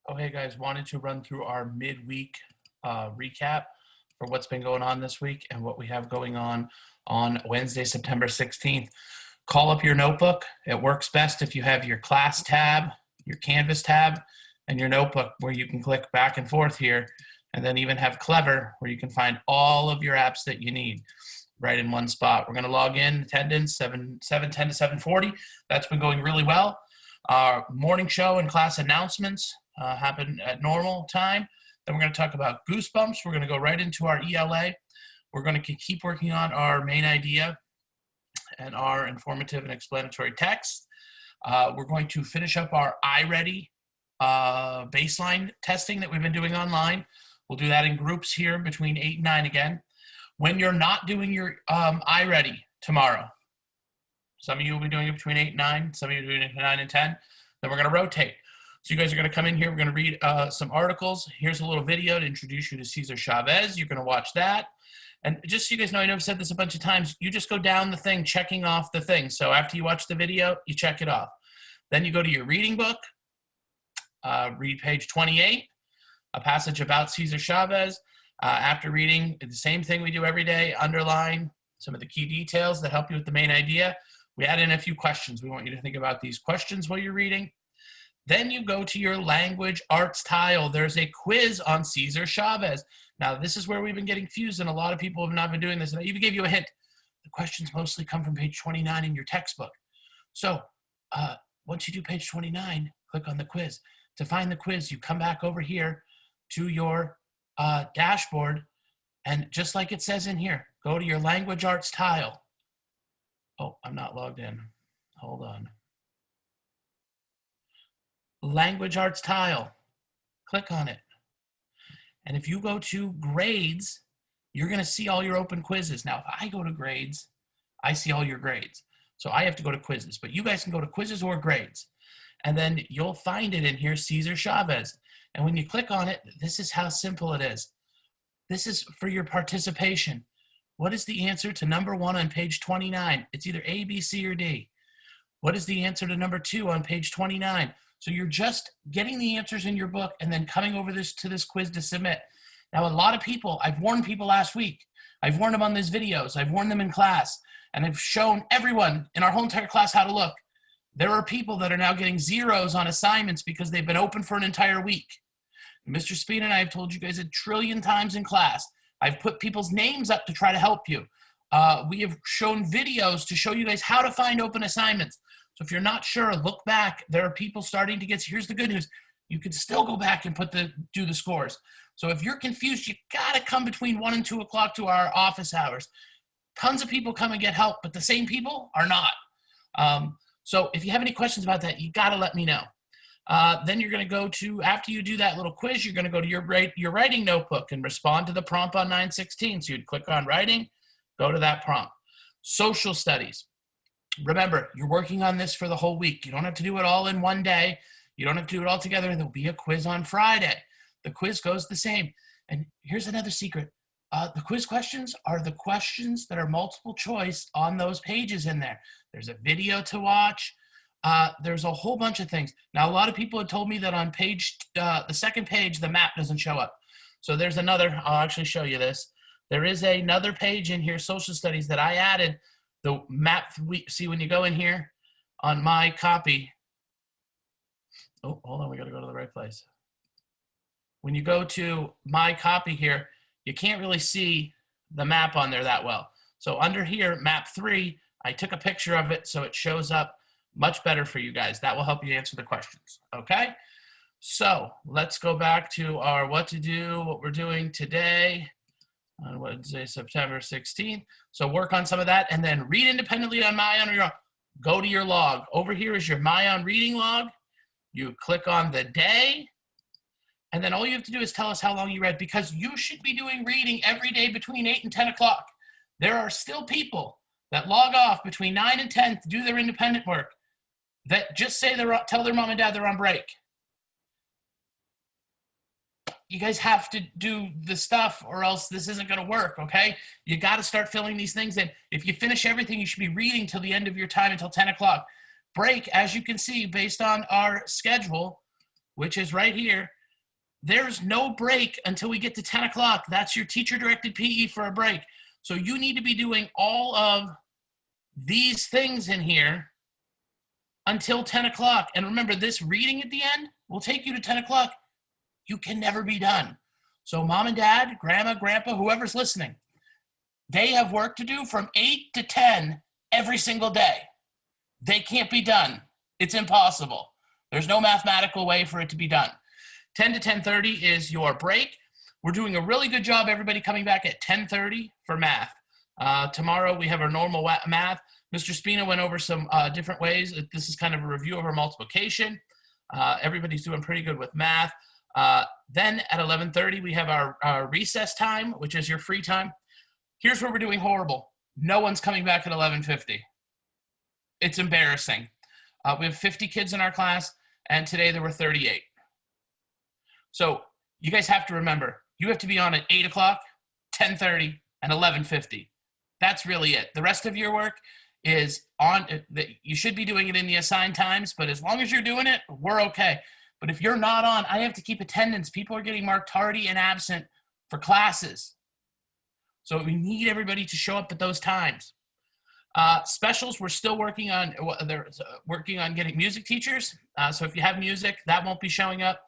Oh, hey guys, wanted to run through our midweek recap for what's been going on this week and what we have going on Wednesday, September 16th. Call up your notebook. It works best if you have your class tab, your Canvas tab, and your notebook where you can click back and forth here, and then even have Clever where you can find all of your apps that you need right in one spot. We're going to log in attendance 7:10 to 7:40. That's been going really well. Our morning show and class announcements happen at normal time. Then we're going to talk about Goosebumps. We're going to go right into our ELA. We're going to keep working on our main idea and our informative and explanatory text. We're going to finish up our iReady baseline testing that we've been doing online. We'll do that in groups here between 8 and 9 again. When you're not doing your iReady tomorrow, some of you will be doing it between 8 and 9, some of you are doing it between 9 and 10, then we're going to rotate. So you guys are going to come in here, we're going to read some articles. Here's a little video to introduce you to Cesar Chavez. You're going to watch that. And just so you guys know, I know I've said this a bunch of times, you just go down the thing, checking off the thing. So after you watch the video, you check it off. Then you go to your reading book, read page 28, a passage about Cesar Chavez. After reading, the same thing we do every day, underline some of the key details that help you with the main idea. We add in a few questions. We want you to think about these questions while you're reading. Then you go to your language arts tile. There's a quiz on Cesar Chavez. Now, this is where we've been getting confused, and a lot of people have not been doing this. And I even gave you a hint. The questions mostly come from page 29 in your textbook. So once you do page 29, click on the quiz. To find the quiz, you come back over here to your dashboard, and just like it says in here, go to your language arts tile. Oh, I'm not logged in. Hold on. Language arts tile. Click on it. And if you go to grades, you're going to see all your open quizzes. Now, if I go to grades, I see all your grades. So I have to go to quizzes, but you guys can go to quizzes or grades. And then you'll find it in here, Cesar Chavez. And when you click on it, this is how simple it is. This is for your participation. What is the answer to number 1 on page 29? It's either A, B, C, or D. What is the answer to number 2 on page 29? So you're just getting the answers in your book and then coming over to this quiz to submit. Now, a lot of people, I've warned people last week. I've warned them on these videos. I've warned them in class. And I've shown everyone in our whole entire class how to look. There are people that are now getting zeros on assignments because they've been open for an entire week. Mr. Speed and I have told you guys 1 trillion times in class. I've put people's names up to try to help you. We have shown videos to show you guys how to find open assignments. So if you're not sure, look back. There are people starting to get, here's the good news. You can still go back and do the scores. So if you're confused, you gotta come between 1 and 2 o'clock to our office hours. Tons of people come and get help, but the same people are not. So if you have any questions about that, you gotta let me know. Then you're gonna go to, after you do that little quiz, you're gonna go to your writing notebook and respond to the prompt on 916. So you'd click on writing, go to that prompt. Social studies. Remember, you're working on this for the whole week. You don't have to do it all in one day. You don't have to do it all together. There'll be a quiz on Friday. The quiz goes the same. And here's another secret. The quiz questions are the questions that are multiple choice on those pages in there. There's a video to watch. There's a whole bunch of things. Now, a lot of people have told me that on page, the second page, the map doesn't show up. So there's another, I'll actually show you this. There is another page in here, social studies, that I added. The map, see when you go in here on my copy. Oh, hold on, we gotta go to the right place. When you go to my copy here, you can't really see the map on there that well. So under here, map 3, I took a picture of it so it shows up much better for you guys. That will help you answer the questions, okay? So let's go back to our what to do, what we're doing today on Wednesday, September 16th. So work on some of that and then read independently on MyOn or your own. Go to your log. Over here is your MyOn reading log. You click on the day, and then all you have to do is tell us how long you read, because you should be doing reading every day between 8 and 10 o'clock. There are still people that log off between 9 and 10 to do their independent work that just say tell their mom and dad they're on break. You guys have to do the stuff or else this isn't going to work, okay? You got to start filling these things in. If you finish everything, you should be reading till the end of your time until 10 o'clock. Break, as you can see, based on our schedule, which is right here, there's no break until we get to 10 o'clock. That's your teacher-directed PE for a break. So you need to be doing all of these things in here until 10 o'clock. And remember, this reading at the end will take you to 10 o'clock. You can never be done. So mom and dad, grandma, grandpa, whoever's listening, they have work to do from 8 to 10 every single day. They can't be done. It's impossible. There's no mathematical way for it to be done. 10 to 10:30 is your break. We're doing a really good job, everybody, coming back at 10:30 for math. Tomorrow we have our normal math. Mr. Spina went over some different ways. This is kind of a review of our multiplication. Everybody's doing pretty good with math. Then at 11:30 we have our recess time, which is your free time. Here's where we're doing horrible. No one's coming back at 11:50. It's embarrassing. We have 50 kids in our class, and today there were 38. So you guys have to remember, you have to be on at 8 o'clock, 10:30, and 11:50. That's really it. The rest of your work is on. You should be doing it in the assigned times, but as long as you're doing it, we're okay. But if you're not on, I have to keep attendance. People are getting marked tardy and absent for classes. So we need everybody to show up at those times. Specials, we're still working on. They're working on getting music teachers. So if you have music, that won't be showing up.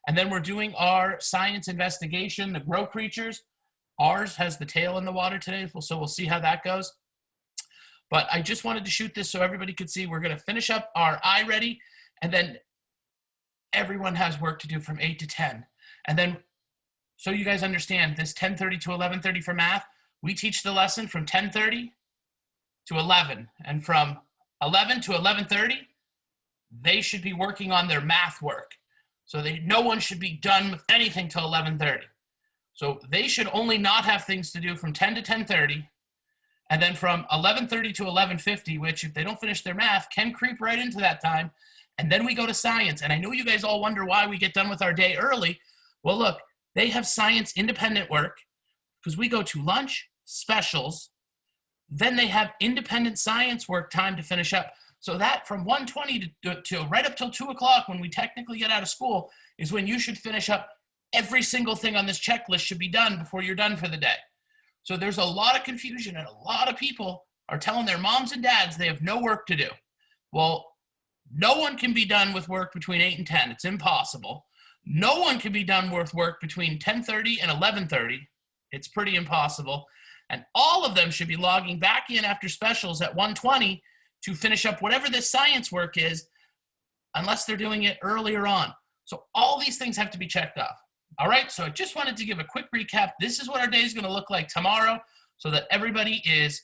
And then we're doing our science investigation, the grow creatures. Ours has the tail in the water today, so we'll see how that goes. But I just wanted to shoot this so everybody could see. We're going to finish up our iReady, and then everyone has work to do from 8 to 10. And then, so you guys understand, this 10:30 to 11:30 for math, we teach the lesson from 10:30 to 11. And from 11 to 11:30, they should be working on their math work. So no one should be done with anything till 11:30. So they should only not have things to do from 10 to 10:30. And then from 11:30 to 11:50, which if they don't finish their math, can creep right into that time. And then we go to science. And I know you guys all wonder why we get done with our day early. Well, look, they have science independent work because we go to lunch, specials, then they have independent science work time to finish up. So that from 1:20 to right up till 2 o'clock when we technically get out of school is when you should finish up every single thing on this checklist should be done before you're done for the day. So there's a lot of confusion and a lot of people are telling their moms and dads they have no work to do. Well, no one can be done with work between 8 and 10. It's impossible. No one can be done with work between 10:30 and 11:30. It's pretty impossible. And all of them should be logging back in after specials at 1:20 to finish up whatever this science work is, unless they're doing it earlier on. So all these things have to be checked off. All right, so I just wanted to give a quick recap. This is what our day is going to look like tomorrow so that everybody is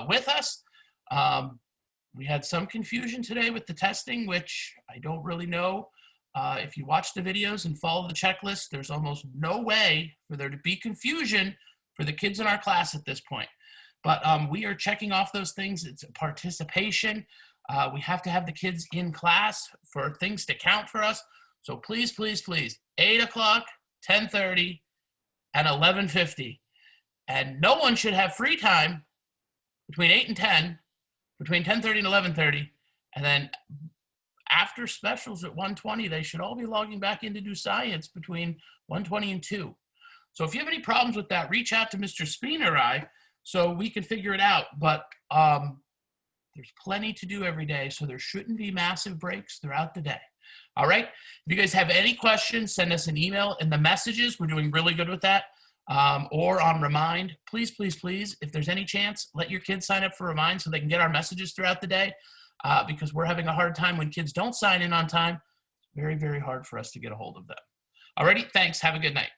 with us. We had some confusion today with the testing, which I don't really know. If you watch the videos and follow the checklist, there's almost no way for there to be confusion for the kids in our class at this point. But we are checking off those things. It's a participation. We have to have the kids in class for things to count for us. So please, please, please, 8 o'clock, 10:30, and 11:50. And no one should have free time between 8 and 10, between 10:30 and 11:30. And then after specials at 1:20, they should all be logging back in to do science between 1:20 and 2. So if you have any problems with that, reach out to Mr. Spina or I, so we can figure it out. But there's plenty to do every day, so there shouldn't be massive breaks throughout the day. All right? If you guys have any questions, send us an email in the messages. We're doing really good with that. Or on Remind. Please, please, please, if there's any chance, let your kids sign up for Remind so they can get our messages throughout the day because we're having a hard time when kids don't sign in on time. It's very, very hard for us to get a hold of them. All righty? Thanks. Have a good night.